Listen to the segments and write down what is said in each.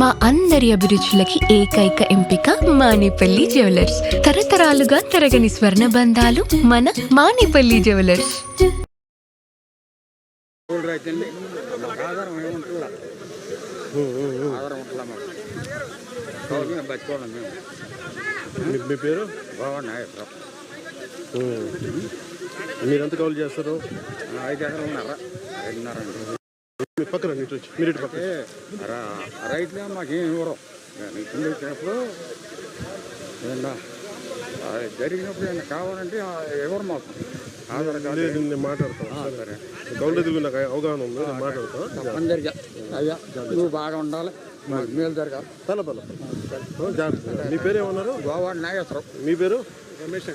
మా అందరి అభిరుచులకి ఏకైక ఎంపిక మానేపల్లి జ్యువెలర్స్. తరతరాలుగా తరగని స్వర్ణ బంధాలు మన మానేపల్లి జ్యువెలర్స్. మీ పేరు? మీరెంత కౌలు చేస్తారు? 5 ఎకరాలు ఉన్నారా? 5.5 మీ పక్కన మీరు పక్కన రైతులే మాకేం ఇవ్వరు. కింద వచ్చినప్పుడు ఏమన్నా జరిగినప్పుడు ఏమన్నా కావాలంటే ఎవరు మాకు ఆధార్ కార్డు నేను మాట్లాడతాను. సరే కౌలు ఎదుగు నాకు అవగాహన ఉంది, నేను మాట్లాడతాను. తప్పనిసరిగా అయ్యా నువ్వు బాగా ఉండాలి, మాకు మేలు జరగాలి. తల జాగ్రత్త. మీ పేరు ఏమన్నారు? గోవాడు నాగేశ్వరం. మీ పేరు? రమేష్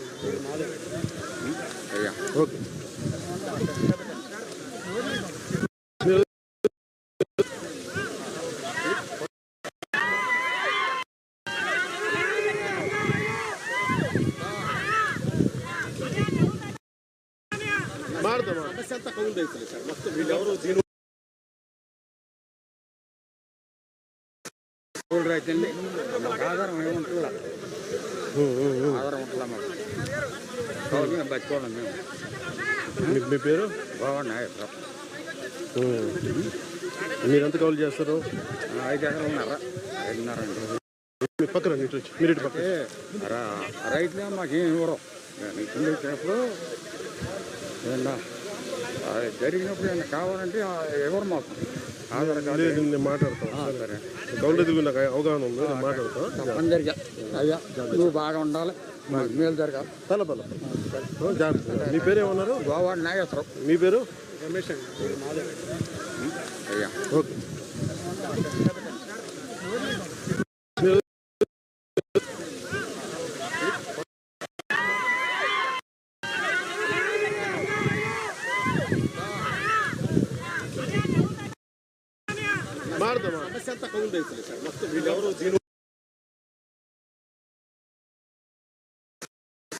అయ్యా. ఓకే. రైతండి మాకు ఆధారం ఏముంటుందా? ఆధారం ఉంటుందా మాకు? మేము బతుకోవాలి మేము. మీ పేరు? గోవాడు నాగేశ్వరం. మీరెంత కౌలు చేస్తారు? 5 ఎకరాలు ఉన్నారా? 5.5 మీ పక్కన మీరు పక్కన రైతులే మాకేం ఇవ్వరు. కింద వచ్చినప్పుడు ఏమన్నా జరిగినప్పుడు ఏమన్నా కావాలంటే ఎవరు మాకు ఆధార్ కార్డు నేను మాట్లాడతాను. సరే కౌలు ఎదుగు నాకు అవగాహన ఉంది, నేను మాట్లాడతాను. తప్పనిసరిగా అయ్యా నువ్వు బాగా ఉండాలి, మాకు మేలు జరగాలి. తల జాగ్రత్త. మీ పేరు ఏమన్నారు? గోవాడు నాగేశ్వరం. మీ పేరు? రమేష్ అయ్యా. ఓకే. ಮಾಡ್ದ